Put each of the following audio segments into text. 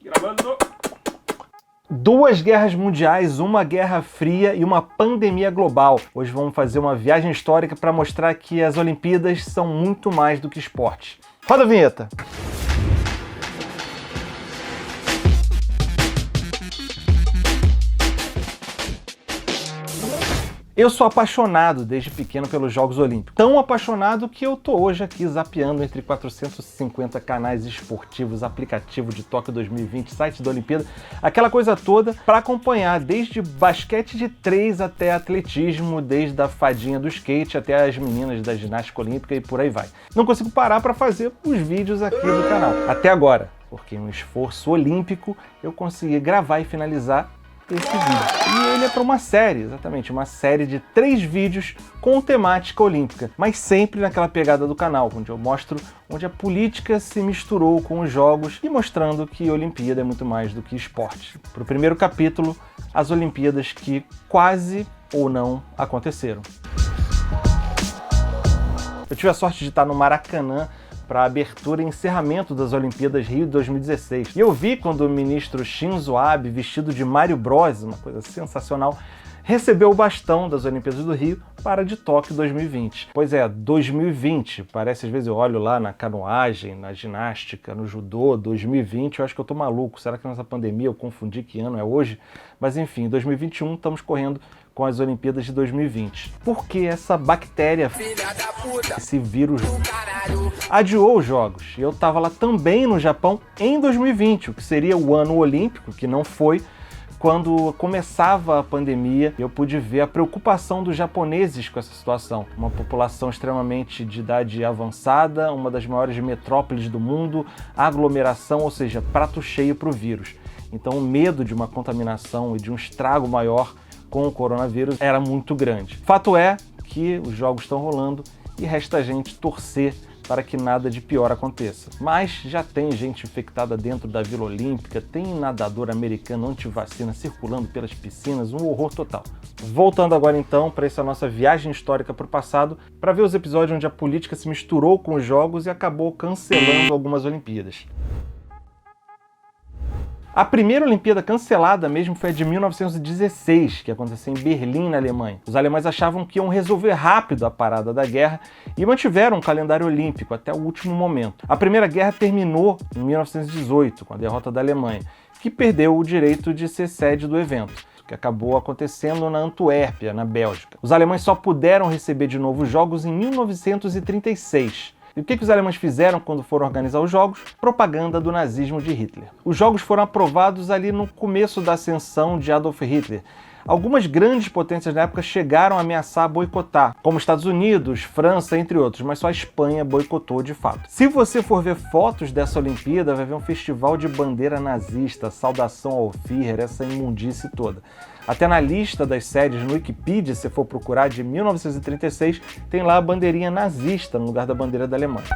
Gravando. Duas guerras mundiais, uma guerra fria e uma pandemia global. Hoje vamos fazer uma viagem histórica para mostrar que as Olimpíadas são muito mais do que esporte. Roda a vinheta! Eu sou apaixonado desde pequeno pelos Jogos Olímpicos. Tão apaixonado que eu tô hoje aqui zapeando entre 450 canais esportivos, aplicativo de Tóquio 2020, site da Olimpíada, aquela coisa toda para acompanhar desde basquete de 3 até atletismo, desde a fadinha do skate até as meninas da ginástica olímpica e por aí vai. Não consigo parar para fazer os vídeos aqui do canal. Até agora, porque em um esforço olímpico eu consegui gravar e finalizar esse vídeo. E ele é para uma série, exatamente, uma série de 3 vídeos com temática olímpica, mas sempre naquela pegada do canal, onde eu mostro onde a política se misturou com os jogos e mostrando que a Olimpíada é muito mais do que esporte. Para o primeiro capítulo, as Olimpíadas que quase ou não aconteceram. Eu tive a sorte de estar no Maracanã para a abertura e encerramento das Olimpíadas Rio 2016. E eu vi quando o ministro Shinzo Abe, vestido de Mario Bros, uma coisa sensacional, recebeu o bastão das Olimpíadas do Rio para de Tóquio 2020. Pois é, 2020, parece às vezes eu olho lá na canoagem, na ginástica, no judô, 2020, eu acho que eu tô maluco, será que nessa pandemia eu confundi que ano é hoje? Mas enfim, 2021 estamos correndo com as Olimpíadas de 2020. Por que essa bactéria, esse vírus, adiou os jogos? Eu estava lá também no Japão em 2020, o que seria o ano olímpico, que não foi. Quando começava a pandemia, eu pude ver a preocupação dos japoneses com essa situação. Uma população extremamente de idade avançada, uma das maiores metrópoles do mundo, aglomeração, ou seja, prato cheio para o vírus. Então o medo de uma contaminação e de um estrago maior com o coronavírus era muito grande. Fato é que os jogos estão rolando e resta a gente torcer para que nada de pior aconteça. Mas já tem gente infectada dentro da Vila Olímpica, tem nadador americano anti-vacina circulando pelas piscinas, um horror total. Voltando agora então para essa nossa viagem histórica para o passado, para ver os episódios onde a política se misturou com os jogos e acabou cancelando algumas Olimpíadas. A primeira Olimpíada cancelada mesmo foi a de 1916, que aconteceu em Berlim, na Alemanha. Os alemães achavam que iam resolver rápido a parada da guerra e mantiveram um calendário olímpico até o último momento. A Primeira Guerra terminou em 1918, com a derrota da Alemanha, que perdeu o direito de ser sede do evento, que acabou acontecendo na Antuérpia, na Bélgica. Os alemães só puderam receber de novo os Jogos em 1936. E o que os alemães fizeram quando foram organizar os Jogos? Propaganda do nazismo de Hitler. Os Jogos foram aprovados ali no começo da ascensão de Adolf Hitler. Algumas grandes potências na época chegaram a ameaçar boicotar, como Estados Unidos, França, entre outros, mas só a Espanha boicotou de fato. Se você for ver fotos dessa Olimpíada, vai ver um festival de bandeira nazista, saudação ao Führer, essa imundície toda. Até na lista das séries no Wikipedia, se for procurar, de 1936, tem lá a bandeirinha nazista no lugar da bandeira da Alemanha.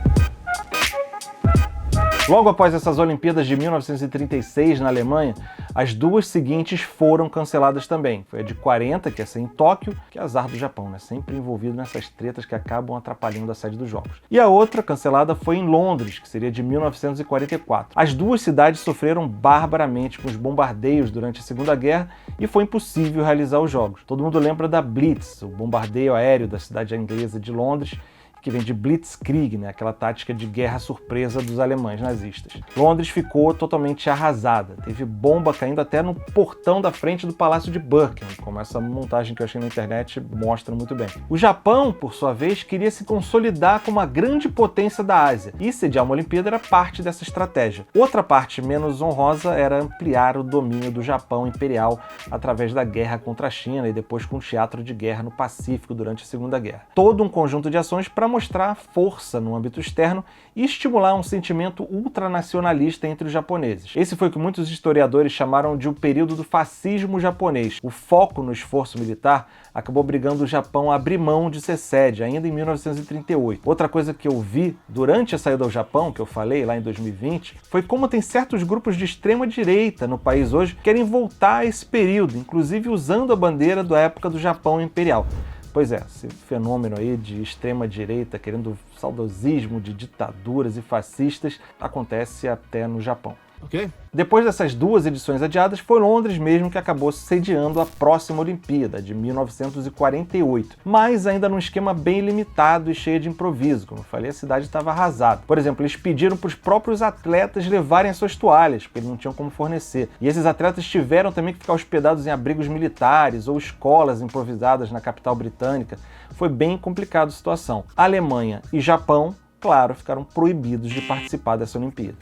Logo após essas Olimpíadas de 1936 na Alemanha, as duas seguintes foram canceladas também. Foi a de 40, que ia ser em Tóquio, que é azar do Japão, né? Sempre envolvido nessas tretas que acabam atrapalhando a sede dos Jogos. E a outra cancelada foi em Londres, que seria de 1944. As duas cidades sofreram barbaramente com os bombardeios durante a Segunda Guerra e foi impossível realizar os Jogos. Todo mundo lembra da Blitz, o bombardeio aéreo da cidade inglesa de Londres, que vem de Blitzkrieg, né? Aquela tática de guerra surpresa dos alemães nazistas. Londres ficou totalmente arrasada. Teve bomba caindo até no portão da frente do Palácio de Buckingham, como essa montagem que eu achei na internet mostra muito bem. O Japão, por sua vez, queria se consolidar como uma grande potência da Ásia, e sediar uma Olimpíada era parte dessa estratégia. Outra parte menos honrosa era ampliar o domínio do Japão imperial através da guerra contra a China e depois com o teatro de guerra no Pacífico durante a Segunda Guerra. Todo um conjunto de ações para mostrar força no âmbito externo e estimular um sentimento ultranacionalista entre os japoneses. Esse foi o que muitos historiadores chamaram de o período do fascismo japonês. O foco no esforço militar acabou obrigando o Japão a abrir mão de ser sede, ainda em 1938. Outra coisa que eu vi durante a saída ao Japão, que eu falei lá em 2020, foi como tem certos grupos de extrema-direita no país hoje que querem voltar a esse período, inclusive usando a bandeira da época do Japão Imperial. Pois é, esse fenômeno aí de extrema-direita querendo saudosismo de ditaduras e fascistas acontece até no Japão. Ok? Depois dessas duas edições adiadas, foi Londres mesmo que acabou sediando a próxima Olimpíada, de 1948, mas ainda num esquema bem limitado e cheio de improviso. Como eu falei, a cidade estava arrasada. Por exemplo, eles pediram para os próprios atletas levarem as suas toalhas, porque eles não tinham como fornecer. E esses atletas tiveram também que ficar hospedados em abrigos militares ou escolas improvisadas na capital britânica. Foi bem complicada a situação. A Alemanha e Japão, claro, ficaram proibidos de participar dessa Olimpíada.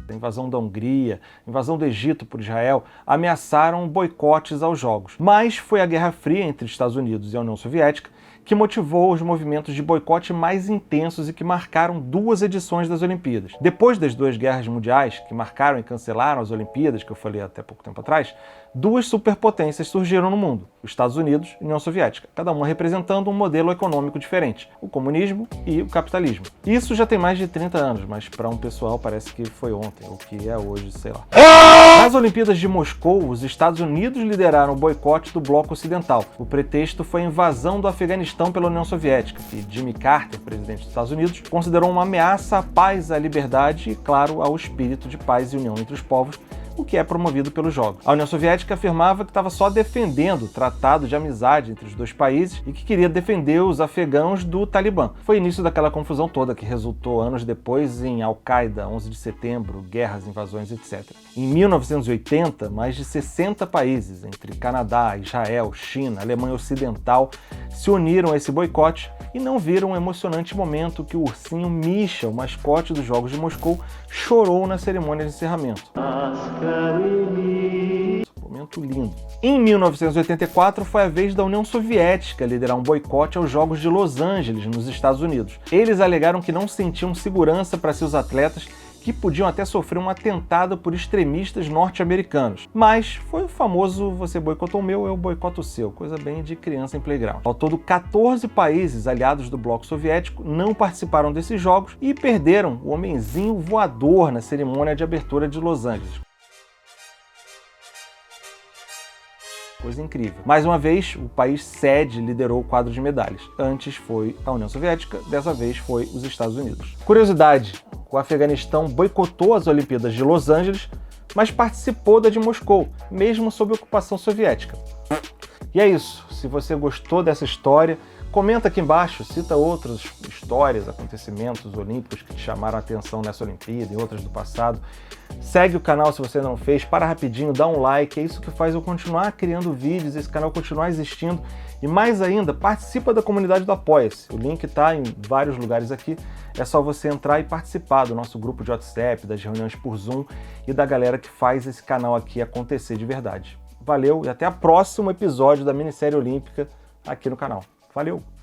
A invasão da Hungria, a invasão do Egito por Israel, ameaçaram boicotes aos Jogos. Mas foi a Guerra Fria entre Estados Unidos e a União Soviética que motivou os movimentos de boicote mais intensos e que marcaram duas edições das Olimpíadas. Depois das duas guerras mundiais, que marcaram e cancelaram as Olimpíadas, que eu falei até pouco tempo atrás, duas superpotências surgiram no mundo, os Estados Unidos e a União Soviética, cada uma representando um modelo econômico diferente, o comunismo e o capitalismo. Isso já tem mais de 30 anos, mas para um pessoal parece que foi ontem, o que é hoje, sei lá. Nas Olimpíadas de Moscou, os Estados Unidos lideraram o boicote do bloco ocidental. O pretexto foi a invasão do Afeganistão pela União Soviética, que Jimmy Carter, presidente dos Estados Unidos, considerou uma ameaça à paz, à liberdade e, claro, ao espírito de paz e união entre os povos, o que é promovido pelos Jogos. A União Soviética afirmava que estava só defendendo o tratado de amizade entre os dois países e que queria defender os afegãos do Talibã. Foi o início daquela confusão toda que resultou anos depois em Al-Qaeda, 11 de setembro, guerras, invasões, etc. Em 1980, mais de 60 países, entre Canadá, Israel, China, Alemanha Ocidental, se uniram a esse boicote e não viram um emocionante momento que o ursinho Misha, o mascote dos Jogos de Moscou, chorou na cerimônia de encerramento. Momento lindo. Em 1984, foi a vez da União Soviética liderar um boicote aos Jogos de Los Angeles, nos Estados Unidos. Eles alegaram que não sentiam segurança para seus atletas, que podiam até sofrer um atentado por extremistas norte-americanos. Mas foi o famoso você boicotou o meu, eu boicoto o seu, coisa bem de criança em playground. Ao todo, 14 países aliados do bloco soviético não participaram desses jogos e perderam o homenzinho voador na cerimônia de abertura de Los Angeles. Coisa incrível. Mais uma vez, o país sede liderou o quadro de medalhas. Antes foi a União Soviética, dessa vez foi os Estados Unidos. Curiosidade, o Afeganistão boicotou as Olimpíadas de Los Angeles, mas participou da de Moscou, mesmo sob ocupação soviética. E é isso. Se você gostou dessa história, comenta aqui embaixo, cita outras histórias, acontecimentos olímpicos que te chamaram a atenção nessa Olimpíada e outras do passado. Segue o canal se você não fez, para rapidinho, dá um like, é isso que faz eu continuar criando vídeos, esse canal continuar existindo. E mais ainda, participa da comunidade do Apoia-se. O link está em vários lugares aqui, é só você entrar e participar do nosso grupo de WhatsApp, das reuniões por Zoom e da galera que faz esse canal aqui acontecer de verdade. Valeu e até o próximo episódio da minissérie olímpica aqui no canal. Valeu!